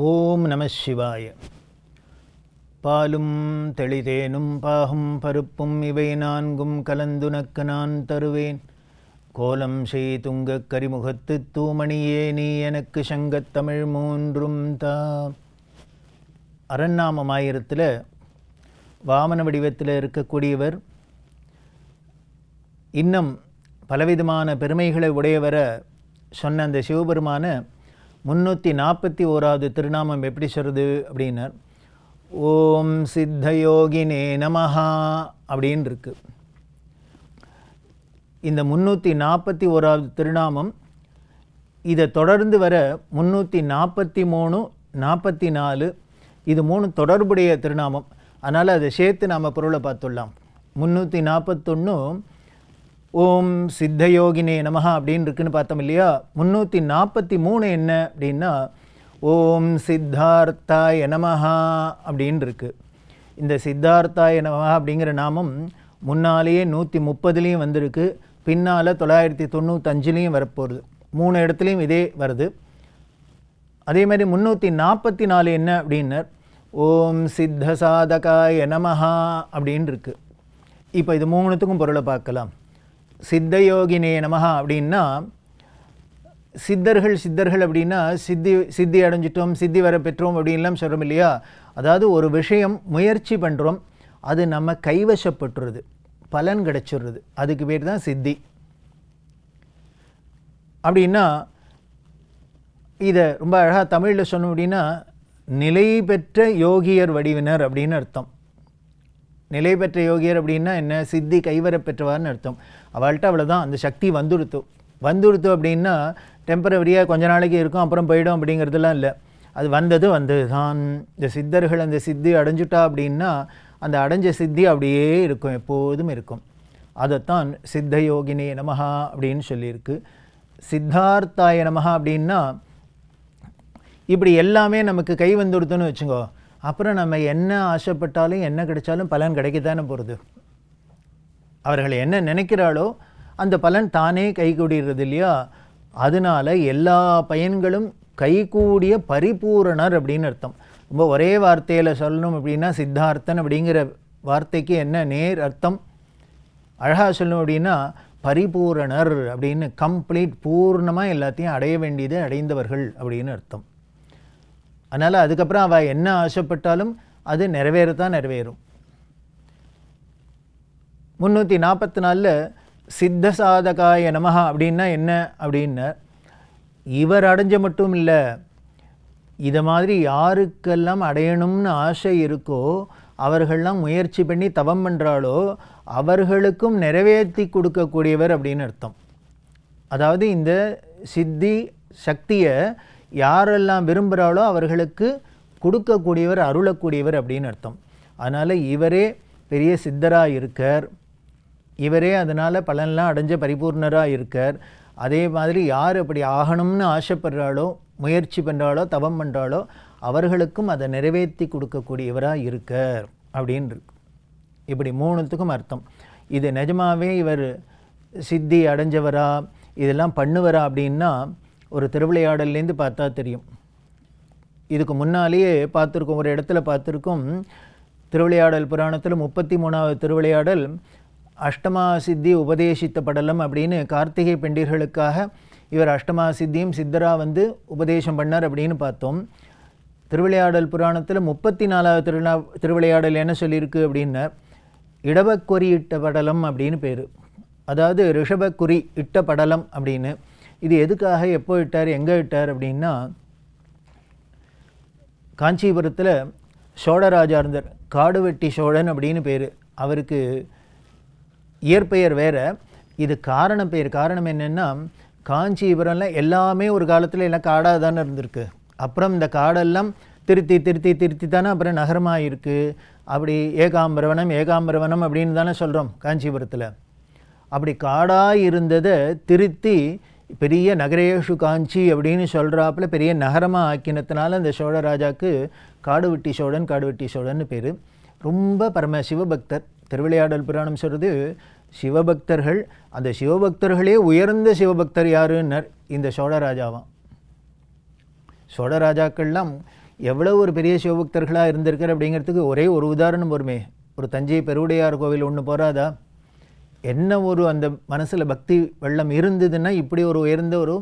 ஓம் நம சிவாய. பாலும் தெளிதேனும் பாகும் பருப்பும் இவை நான்கும் கலந்துனக்கு நான் தருவேன். கோலம் செய் துங்கக் கரிமுகத்து தூமணியே நீ எனக்கு சங்கத்தமிழ் மூன்றும் தா. அரண்நாமமாயிரத்தில் வாமன வடிவத்தில் இருக்கக்கூடியவர் இன்னும் பலவிதமான பெருமைகளை உடையவரை சொன்ன அந்த சிவபெருமான 341வது திருநாமம் எப்படி சொல்கிறது அப்படின்னார். ஓம் சித்தயோகினே நமஹா அப்படின்னு இருக்கு. இந்த 341வது திருநாமம் இதை தொடர்ந்து வர 343, 44 இது 3 தொடர்புடைய திருநாமம். அதனால் அதை சேர்த்து நாம் பொருளை பார்த்துடலாம். 341 ஓம் சித்தயோகினே நமஹா அப்படின்னு இருக்குன்னு பார்த்தோம் இல்லையா. 343 என்ன அப்படின்னா ஓம் சித்தார்த்தாய நமஹா அப்படின்னு இருக்கு. இந்த சித்தார்த்தாய நமஹா அப்படிங்கிற நாமம் முன்னாலேயே 130லேயும் வந்திருக்கு, பின்னால் 995லேயும் வரப்போகுது. 3 இடத்துலையும் இதே வருது. அதே மாதிரி 344 என்ன அப்படின்னர் ஓம் சித்த சாதகாய நமஹா அப்படின்னு இருக்கு. இப்போ இது 3த்துக்கும் பொருளை பார்க்கலாம். சித்தயோகினே நமஹா அப்படின்னா சித்தர்கள் அப்படின்னா சித்தி அடைஞ்சிட்டோம், சித்தி வர பெற்றோம் அப்படின்லாம் சொல்கிறோம் இல்லையா. அதாவது ஒரு விஷயம் முயற்சி பண்ணுறோம், அது நம்ம கைவசப்பட்டுறது, பலன் கிடைச்சிடுறது, அதுக்கு பேர் தான் சித்தி. அப்படின்னா இதை ரொம்ப அழகாக தமிழில் சொன்னோம் அப்படின்னா நிலை பெற்ற யோகியர் வடிவினர் அப்படின்னு அர்த்தம். நிலை பெற்ற யோகியர் அப்படின்னா என்ன, சித்தி கைவர பெற்றவார்னு அர்த்தம். அவள்கிட்ட அவ்வளோதான், அந்த சக்தி வந்துடுத்து அப்படின்னா டெம்பரவரியாக கொஞ்ச நாளைக்கு இருக்கும், அப்புறம் போயிடும் அப்படிங்கிறதுலாம் இல்லை. அது வந்தது தான். இந்த சித்தர்கள் அந்த சித்தி அடைஞ்சிட்டா அப்படின்னா அந்த அடைஞ்ச சித்தி அப்படியே இருக்கும், எப்போதும் இருக்கும். அதைத்தான் சித்த யோகினே நமஹா அப்படின்னு சொல்லியிருக்கு. சித்தார்த்தாய நமஹா அப்படின்னா இப்படி எல்லாமே நமக்கு கை வந்துடுத்துன்னு வச்சுங்கோ, அப்புறம் நம்ம என்ன ஆசைப்பட்டாலும் என்ன கிடைச்சாலும் பலன் கிடைக்கத்தானே போகிறது. அவர்கள் என்ன நினைக்கிறாளோ அந்த பலன் தானே கைகூடுகிறது இல்லையா. அதனால எல்லா பயன்களும் கைகூடிய பரிபூரணர் அப்படின்னு அர்த்தம். ரொம்ப ஒரே வார்த்தையில் சொல்லணும் அப்படின்னா சித்தார்த்தன் அப்படிங்கிற வார்த்தைக்கு என்ன நேர் அர்த்தம், அழகாக சொல்லணும் அப்படின்னா பரிபூரணர் அப்படின்னு, கம்ப்ளீட், பூர்ணமாக எல்லாத்தையும் அடைய வேண்டியதை அடைந்தவர்கள் அப்படின்னு அர்த்தம். அதனால் அதுக்கப்புறம் அவள் என்ன ஆசைப்பட்டாலும் அது நிறைவேறத்தான் நிறைவேறும். 344 சித்த சாதகாய நமஹா அப்படின்னா என்ன அப்படின்னா இவர் அடைஞ்ச மட்டும் இல்லை, இதை மாதிரி யாருக்கெல்லாம் அடையணும்னு ஆசை இருக்கோ அவர்கள்லாம் முயற்சி பண்ணி தவம் பண்ணுறாளோ அவர்களுக்கும் நிறைவேற்றி கொடுக்கக்கூடியவர் அப்படின்னு அர்த்தம். அதாவது இந்த சித்தி சக்தியை யாரெல்லாம் விரும்புகிறாளோ அவர்களுக்கு கொடுக்கக்கூடியவர், அருளக்கூடியவர் அப்படின்னு அர்த்தம். அதனால் இவரே பெரிய சித்தராக இருக்கார், இவரே அதனால் பலன்லாம் அடைஞ்ச பரிபூர்ணராக இருக்கார். அதே மாதிரி யார் அப்படி ஆகணும்னு ஆசைப்படுறாளோ, முயற்சி பண்ணுறாளோ, தவம் பண்ணுறாளோ அவர்களுக்கும் அதை நிறைவேற்றி கொடுக்கக்கூடியவராக இருக்கார் அப்படின்னு இருக்கு. இப்படி 3த்துக்கும் அர்த்தம். இது நிஜமாகவே இவர் சித்தி அடைஞ்சவரா, இதெல்லாம் பண்ணுவரா அப்படின்னா ஒரு திருவிளையாடல்லேருந்து பார்த்தா தெரியும். இதுக்கு முன்னாலேயே பார்த்துருக்கோம், ஒரு இடத்துல பார்த்துருக்கோம். திருவிளையாடல் புராணத்தில் 33வது திருவிளையாடல் அஷ்டமா சித்தி உபதேசித்த படலம் அப்படின்னு கார்த்திகை பெண்டிர்களுக்காக இவர் அஷ்டமா சித்தியும் சித்தராக உபதேசம் பண்ணார் அப்படின்னு பார்த்தோம். திருவிளையாடல் புராணத்தில் 34வது திருவிளையாடல் என்ன சொல்லியிருக்கு அப்படின்னா இடபக்குறி இட்ட படலம் அப்படின்னு பேர். அதாவது ரிஷபக்குறி இட்ட படலம் அப்படின்னு. இது எதுக்காக, எப்போ இட்டார், எங்கே இட்டார் அப்படின்னா காஞ்சிபுரத்தில் சோழராஜா இருந்தார், காடுவெட்டி சோழன் அப்படின்னு பேர். அவருக்கு இயற்பெயர் வேறு, இது காரண பெயர். காரணம் என்னென்னா காஞ்சிபுரம்ல எல்லாமே ஒரு காலத்தில் எல்லாம் காடாக தானே இருந்திருக்கு. அப்புறம் இந்த காடெல்லாம் திருத்தி தானே அப்புறம் நகரமாக இருக்குது. அப்படி ஏகாம்பரவனம் அப்படின்னு தானே சொல்கிறோம் காஞ்சிபுரத்தில். அப்படி காடாக இருந்ததை திருத்தி பெரிய நகரேஷு காஞ்சி அப்படின்னு சொல்கிறாப்புல பெரிய நகரமாக ஆக்கினத்தினால அந்த சோழராஜாவுக்கு காடுவெட்டி சோழன்னு பேர். ரொம்ப பரம சிவபக்தர். திருவிளையாடல் புராணம் சொல்கிறது சிவபக்தர்கள், அந்த சிவபக்தர்களே உயர்ந்த சிவபக்தர் யாருன்னர் இந்த சோழராஜாவான். சோழராஜாக்கள்லாம் எவ்வளோ ஒரு பெரிய சிவபக்தர்களாக இருந்திருக்கார் அப்படிங்கிறதுக்கு ஒரே ஒரு உதாரணம் வருமே. ஒரு தஞ்சை பெருவுடையார் கோவில் ஒன்று போகாதா? என்ன ஒரு அந்த மனசில் பக்தி வெள்ளம் இருந்ததுன்னா இப்படி ஒரு உயர்ந்த ஒரு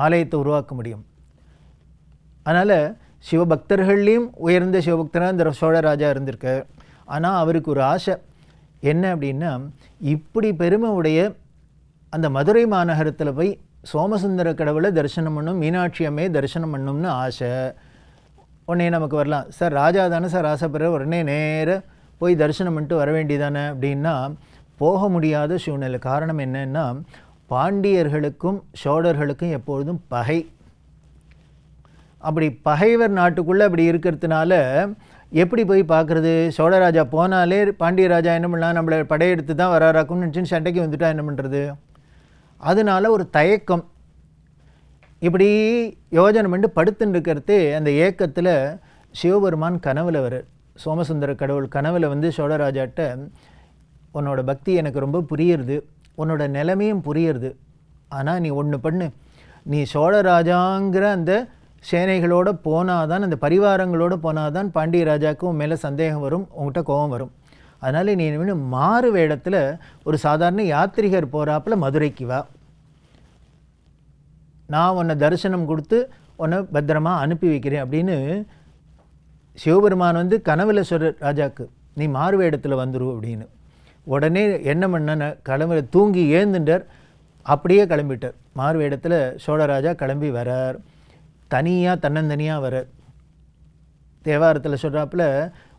ஆலயத்தை உருவாக்க முடியும். அதனால் சிவபக்தர்கள்லேயும் உயர்ந்த சிவபக்தராக இந்த சோழராஜா இருந்திருக்கார். ஆனால் அவருக்கு ஒரு ஆசை என்ன அப்படின்னா, இப்படி பெருமை உடைய அந்த மதுரை மாநகரத்தில் போய் சோமசுந்தர கடவுளை தரிசனம் பண்ணும், மீனாட்சி அம்மையை தரிசனம் பண்ணணும்னு ஆசை. உடனே நமக்கு வரலாம், சார் ராஜா தானே சார் ஆசைப்படுற, உடனே நேராக போய் தரிசனம் பண்ணிட்டு வர வேண்டியதானே அப்படின்னா போக முடியாத சூழ்நிலை. காரணம் என்னன்னா, பாண்டியர்களுக்கும் சோழர்களுக்கும் எப்பொழுதும் பகை. அப்படி பகைவர் நாட்டுக்குள்ளே அப்படி இருக்கிறதுனால எப்படி போய் பார்க்குறது? சோழராஜா போனாலே பாண்டிய ராஜா என்ன பண்ணலாம், நம்மளை படையெடுத்து தான் வராராக்கும்னு நினச்சின்னு சண்டைக்கு வந்துட்டா என்ன பண்ணுறது? அதனால ஒரு தயக்கம். இப்படி யோஜனை பண்ணி படுத்துன்னு இருக்கிறதே அந்த ஏக்கத்தில் சிவபெருமான் கனவில் வர சோமசுந்தர கடவுள் கனவில் வந்து சோழராஜாட்ட, உன்னோட பக்தி எனக்கு ரொம்ப புரியுறது, உன்னோட நிலைமையும் புரியுறது. ஆனால் நீ ஒன்று பண்ணு, நீ சோழராஜாங்கிற அந்த சேனைகளோடு போனாதான், அந்த பரிவாரங்களோடு போனாதான் பாண்டிய ராஜாவுக்கு உன் மேலே சந்தேகம் வரும், உங்கள்கிட்ட கோபம் வரும். அதனால் நீ மாறு வேடத்தில் ஒரு சாதாரண யாத்திரிகர் போகிறாப்புல மதுரைக்கு வா, நான் உன்னை தரிசனம் கொடுத்து உன்னை பத்திரமாக அனுப்பி வைக்கிறேன் அப்படின்னு சிவபெருமான் வந்து கனவில் சொல்ற ராஜாவுக்கு, நீ மாறு வேடத்தில் வந்துரு அப்படின்னு. உடனே என்ன பண்ண, கிளம்புற தூங்கி ஏந்துட்டார், அப்படியே கிளம்பிட்டார். மாறு வேடத்தில் சோழராஜா கிளம்பி வரார். தனியாக தன்னந்தனியாக வரார். தேவாரத்தில் சொல்கிறாப்புல,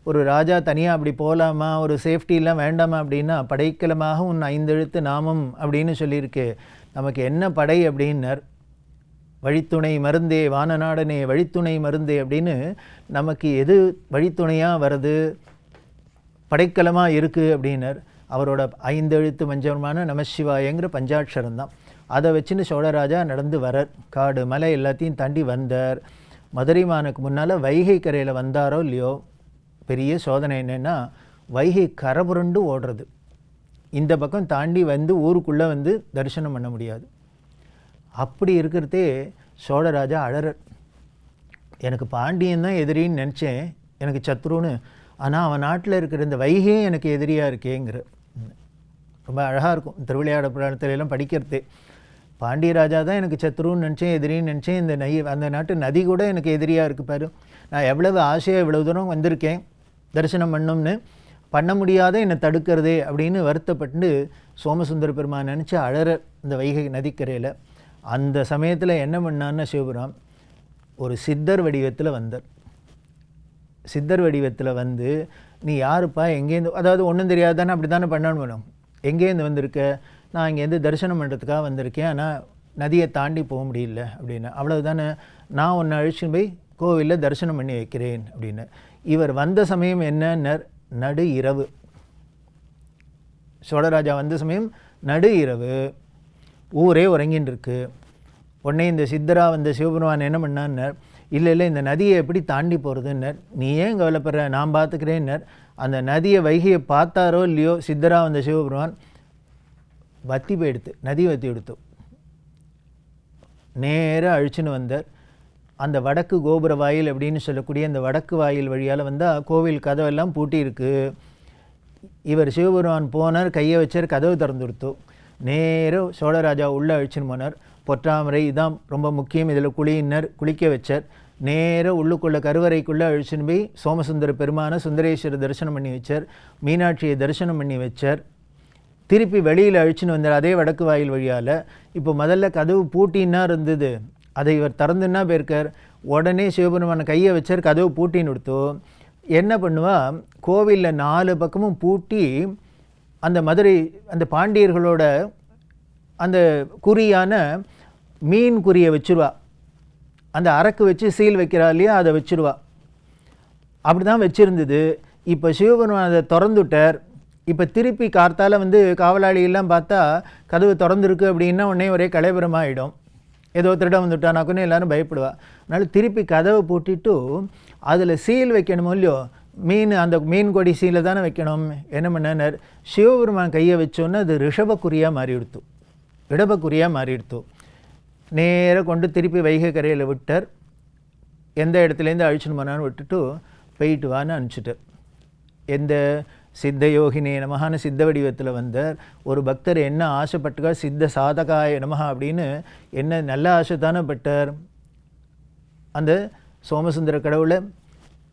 ஒரு ராஜா தனியாக அப்படி போகலாமா, ஒரு சேஃப்டிலாம் வேண்டாமா அப்படின்னா, படைக்கலமாக உன் 5 எழுத்து நாமம் அப்படின்னு சொல்லியிருக்கு. நமக்கு என்ன படை அப்படின்னார், வழித்துணை மருந்தே வானநாடனே வழித்துணை மருந்தே அப்படின்னு நமக்கு எது வழித்துணையாக வருது, படைக்கலமாக இருக்குது அப்படின்னார். அவரோட 5 எழுத்து மஞ்சமான நமசிவாயங்கிற பஞ்சாட்சரம் தான். அதை வச்சுன்னு சோழராஜா நடந்து வரார். காடு மலை எல்லாத்தையும் தாண்டி வந்தார். மதுரை மானுக்கு முன்னால் வைகை கரையில் வந்தாரோ இல்லையோ, பெரிய சோதனை என்னென்னா, வைகை கரைபுரண்டு ஓடுறது. இந்த பக்கம் தாண்டி வந்து ஊருக்குள்ளே வந்து தரிசனம் பண்ண முடியாது. அப்படி இருக்கிறதே சோழராஜா அழறர். எனக்கு பாண்டியன் தான் எதிரின்னு நினச்சேன், எனக்கு சத்ருன்னு, ஆனால் அவன் நாட்டில் இருக்கிற இந்த வைகையும் எனக்கு எதிரியாக இருக்கேங்கிற. ரொம்ப அழகாக இருக்கும் திருவிளையாட புராணத்திலெல்லாம் படிக்கிறதே. பாண்டிய ராஜா தான் எனக்கு சத்ருன்னு நினச்சேன், எதிரின்னு நினச்சேன், இந்த அந்த நாட்டு நதி கூட எனக்கு எதிரியாக இருக்குது பாரு, நான் எவ்வளவு ஆசையாக இவ்வளவு தூரம் வந்திருக்கேன் தரிசனம் பண்ணோம்னு, பண்ண முடியாத என்னை தடுக்கிறதே அப்படின்னு வருத்தப்பட்டு சோமசுந்தர பெருமான் நினச்சி அழற இந்த வைகை நதிக்கரையில். அந்த சமயத்தில் என்ன பண்ணான்னு சிவபுரான் ஒரு சித்தர் வடிவத்தில் வந்தார். சித்தர் வடிவத்தில் வந்து, நீ யாருப்பா, எங்கேருந்து, அதாவது ஒன்றும் தெரியாது தானே, அப்படி தானே பண்ணணும், எங்கேருந்து வந்திருக்க, நான் இங்கேருந்து தரிசனம் பண்ணுறதுக்காக வந்திருக்கேன், ஆனால் நதியை தாண்டி போக முடியல அப்படின்னு. அவ்வளவு தானே, நான் உன்னை அழிச்சுன்னு போய் கோவிலில் தரிசனம் பண்ணி வைக்கிறேன் அப்படின்னு. இவர் வந்த சமயம் என்னன்னர், நடு இரவு. சோழராஜா வந்த சமயம் நடு இரவு, ஊரே உறங்கின்னு இருக்கு. உடனே இந்த சித்தரா வந்த சிவபெருமான் என்ன பண்ணான்னர், இல்லை இல்லை இந்த நதியை எப்படி தாண்டி போகிறதுன்னர், நீ ஏன் கவலைப்படுற, நான் பார்த்துக்கிறேன்னர். அந்த நதியை வைகையை பார்த்தாரோ இல்லையோ சித்தரா வந்த சிவபெருமான், வத்தி போயிடுத்து, நதி வத்தி எடுத்து நேராக அழிச்சுன்னு வந்தார். அந்த வடக்கு கோபுர வாயில் அப்படின்னு சொல்லக்கூடிய அந்த வடக்கு வாயில் வழியால் வந்தால் கோவில் கதவெல்லாம் பூட்டி இருக்கு. இவர் சிவபெருமான் போனார், கையை வச்சார், கதவு திறந்து கொடுத்து நேராக சோழராஜா உள்ளே அழிச்சுன்னு போனார். பொற்றாமரை இதான் ரொம்ப முக்கியம், இதில் குளியினர் குளிக்க வச்சார். நேராக உள்ளுக்குள்ளே கருவறைக்குள்ளே அழிச்சுன்னு போய் சோமசுந்தர பெருமான சுந்தரேஸ்வரர் தரிசனம் பண்ணி வச்சார், மீனாட்சியை தரிசனம் பண்ணி வச்சார். திருப்பி வெளியில் அழிச்சுன்னு வந்தார் அதே வடக்கு வாயில் வழியால். இப்போ முதல்ல கதவு பூட்டின்னா இருந்தது, அதை இவர் திறந்துன்னா போயிருக்கார். உடனே சிவபெருமான கையை வச்சார், கதவு பூட்டின்னு கொடுத்தோ. என்ன பண்ணுவா, கோவிலில் 4 பக்கமும் பூட்டி அந்த மதுரை அந்த பாண்டியர்களோட அந்த குறியான மீன் குறியை வச்சுருவா, அந்த அரக்கு வச்சு சீல் வைக்கிறா இல்லையா, அதை வச்சுருவா. அப்படி தான் வச்சுருந்தது. இப்போ சிவபெருமான் அதை திறந்துட்டார். இப்போ திருப்பி கார்த்தால் வந்து காவலாளியெல்லாம் பார்த்தா கதவு திறந்துருக்கு அப்படின்னா உடனே ஒரே கலைபுரமாகிடும், ஏதோ திருட வந்துட்டானாக்குன்னு எல்லோரும் பயப்படுவா. அதனால் திருப்பி கதவை பூட்டிட்டு அதில் சீல் வைக்கணுமோ இல்லையோ, மீன் அந்த மீன் கொடி சீலை தானே வைக்கணும். என்ன பண்ணார், சிவபெருமான் கையை வச்சோன்னே அது ரிஷபக்குறியாக மாறி எடுத்து, இடபக்குறியாக மாறி எடுத்து நேராக கொண்டு திருப்பி வைகை கரையில் விட்டார். எந்த இடத்துலேருந்து அழிச்சுன்னு போனான்னு விட்டுட்டு போயிட்டு வான்னு அனுப்பிச்சிட்டு, எந்த சித்த யோகினே நமகான சித்த வடிவத்தில் வந்த ஒரு பக்தர் என்ன ஆசைப்பட்டுக்கார், சித்த சாதகாய நமகா அப்படின்னு என்ன நல்ல ஆசை தானே பட்டார். அந்த சோமசுந்தர கடவுளை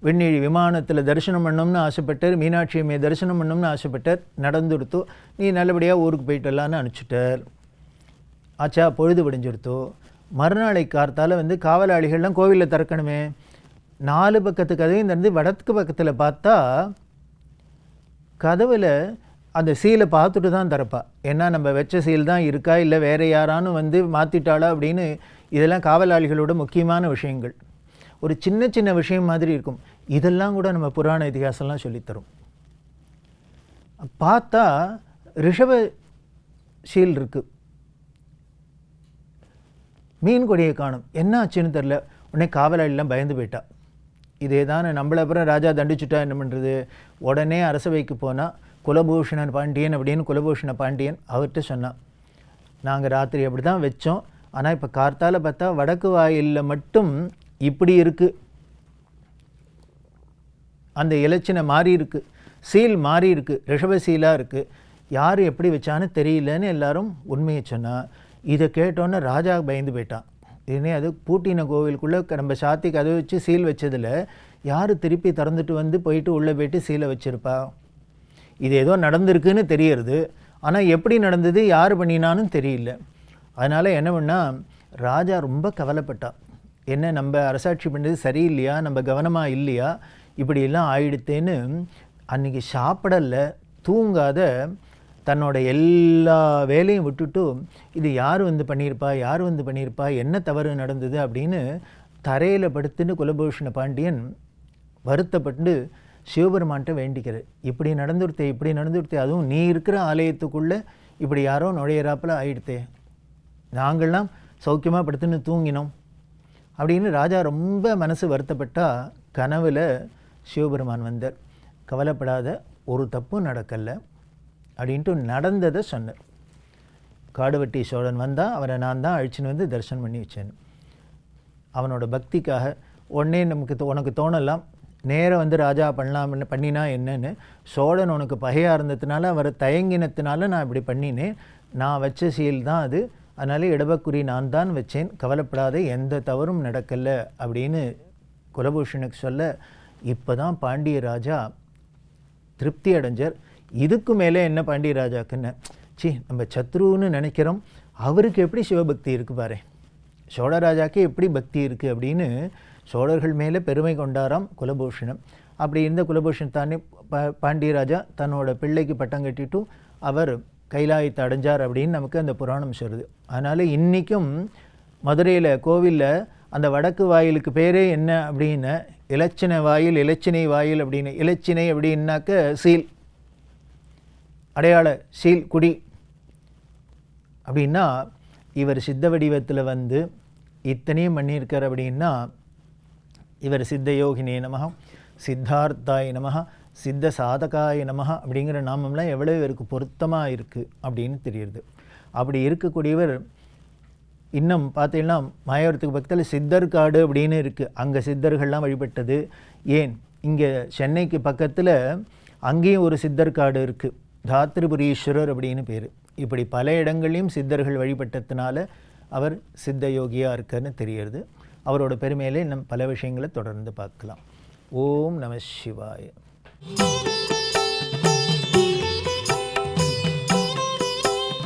விண்ணிழி விமானத்தில் தரிசனம் பண்ணணும்னு ஆசைப்பட்டார், மீனாட்சி அம்மையை தரிசனம் பண்ணணும்னு ஆசைப்பட்டார். நடந்துடுத்தோ, நீ நல்லபடியாக ஊருக்கு போயிட்டு வரலான்னு அனுப்பிச்சிட்டார். ஆச்சா, பொழுது விடிஞ்சுடுத்தோ. மறுநாளை கார்த்தால் காவலாளிகள்லாம் கோவிலில் திறக்கணுமே. 4 பக்கத்து கதவையும் திறந்து வடக்கு பக்கத்தில் பார்த்தா கதவில் அந்த சீலை பார்த்துட்டு தான் திறப்பா. ஏன்னா நம்ம வச்ச சீல் தான் இருக்கா இல்லை வேறு யாரானு மாற்றிட்டாளா அப்படின்னு. இதெல்லாம் காவலாளிகளோட முக்கியமான விஷயங்கள். ஒரு சின்ன சின்ன விஷயம் மாதிரி இருக்கும். இதெல்லாம் கூட நம்ம புராண இதிகாசம்லாம் சொல்லித்தரும். பார்த்தா ரிஷப சீல் இருக்குது, மீன் கொடியை காணும். என்ன ஆச்சுன்னு தெரில. உடனே காவலாளிலாம் பயந்து போயிட்டா. இதே தானே நம்மளை அப்புறம் ராஜா தண்டிச்சுட்டா என்ன பண்ணுறது. உடனே அரசவைக்கு போனால் குலபூஷணன் பாண்டியன் அப்படின்னு குலபூஷண பாண்டியன் அவர்கிட்ட சொன்னான், நாங்கள் ராத்திரி அப்படி தான் வச்சோம், ஆனால் இப்போ கார்த்தால பார்த்தா வடக்கு வாயிலில் மட்டும் இப்படி இருக்குது, அந்த இலச்சினை மாறி இருக்குது, சீல் மாறி இருக்குது, ரிஷப சீலாக இருக்குது, யார் எப்படி வச்சான்னு தெரியலன்னு எல்லாரும் உண்மையை சொன்னால். இதை கேட்டோன்னே ராஜா பயந்து போயிட்டான். இதுனே அது பூட்டின கோவிலுக்குள்ளே நம்ம சாத்தி கதவை வச்சு சீல் வச்சதில் யார் திருப்பி திறந்துட்டு போயிட்டு உள்ளே போயிட்டு சீலை வச்சுருப்பா. இது ஏதோ நடந்திருக்குன்னு தெரியறது, ஆனால் எப்படி நடந்தது யார் பண்ணினான்னு தெரியல. அதனால் என்ன பண்ணால் ராஜா ரொம்ப கவலைப்பட்டான். என்ன நம்ம அரசாட்சி பண்ணுறது சரியில்லையா, நம்ம கவனமாக இல்லையா, இப்படியெல்லாம் ஆயிடுத்தேன்னு அன்றைக்கி சாப்பிடலை, தூங்காத தன்னோட எல்லா வேலையும் விட்டுட்டு இது யார் பண்ணியிருப்பா, யார் பண்ணியிருப்பா, என்ன தவறு நடந்தது அப்படின்னு தரையில் படுத்துன்னு குலபூஷண பாண்டியன் வருத்தப்பட்டு சிவபெருமான்கிட்ட வேண்டிக்கிறார். இப்படி நடந்துடுத்தே, அதுவும் நீ இருக்கிற ஆலயத்துக்குள்ளே இப்படி யாரோ நுழையிறாப்பில் ஆயிடுத்தே, நாங்கள்லாம் சௌக்கியமாக படுத்துன்னு தூங்கினோம் அப்படின்னு ராஜா ரொம்ப மனசு வருத்தப்பட்டா. கனவில் சிவபெருமான் வந்தார். கவலைப்படாத, ஒரு தப்பும் நடக்கலை அப்படின்ட்டு நடந்ததை சொன்னார். காடுவெட்டி சோழன் வந்தால் அவரை நான் தான் அழிச்சுன்னு தரிசனம் பண்ணி வச்சேன். அவனோட பக்திக்காக உடனே உனக்கு தோணலாம் நேராக ராஜா பண்ணினா என்னன்னு. சோழன் உனக்கு பகையாக இருந்ததுனால அவரை தயங்கினத்தினால நான் இப்படி பண்ணினேன், நான் வச்ச சீல் தான் அது, அதனால இடபக்குறி நான் தான் வச்சேன், கவலைப்படாத, எந்த தவறும் நடக்கலை அப்படின்னு குலபூஷனுக்கு சொல்ல. இப்போ தான் பாண்டிய ராஜா திருப்தி அடைஞ்சார். இதுக்கு மேலே என்ன பாண்டிய ராஜாக்குன்னு, நம்ம சத்ருன்னு நினைக்கிறோம், அவருக்கு எப்படி சிவபக்தி இருக்குது பாரு, சோழராஜாக்கு எப்படி பக்தி இருக்குது அப்படின்னு சோழர்கள் மேலே பெருமை கொண்டாராம் குலபூஷணம். அப்படி இருந்த குலபூஷன் தானே பாண்டியராஜா தன்னோட பிள்ளைக்கு பட்டம் கட்டிட்டு அவர் கைலாயத்தை அடைஞ்சார் அப்படின்னு நமக்கு அந்த புராணம் சொல்லுது. அதனால் இன்றைக்கும் மதுரையில் கோவிலில் அந்த வடக்கு வாயிலுக்கு பேரே என்ன அப்படின்னு இலச்சினை வாயில், இலச்சினை வாயில் அப்படின்னு. இலச்சினை அப்படின்னாக்க சீல், அடையாள சீல் குடி அப்படின்னா. இவர் சித்த வடிவத்தில் இத்தனையும் பண்ணியிருக்கார் அப்படின்னா இவர் சித்த யோகினே நமஹ, சித்தார்த்தாய நமஹ, சித்த சாதகாய நமஹ அப்படிங்கிற நாமம்லாம் எவ்வளோ இவருக்கு பொருத்தமாக இருக்குது அப்படின்னு தெரியுது. அப்படி இருக்கக்கூடியவர் இன்னும் பார்த்தீங்கன்னா மாயவரத்துக்கு பக்கத்தில் சித்தர்காடு அப்படின்னு இருக்குது, அங்கே சித்தர்கள்லாம் வழிபட்டது. ஏன் இங்கே சென்னைக்கு பக்கத்தில் அங்கேயும் ஒரு சித்தர்காடு இருக்குது, தாத்ரிபுரீஸ்வரர் அப்படின்னு பேர். இப்படி பல இடங்கள்லையும் சித்தர்கள் வழிபட்டதுனால அவர் சித்த யோகியாக இருக்காருன்னு தெரிகிறது. அவரோட பெருமையிலே இன்னும் பல விஷயங்களை தொடர்ந்து பார்க்கலாம். ஓம் நம சிவாய.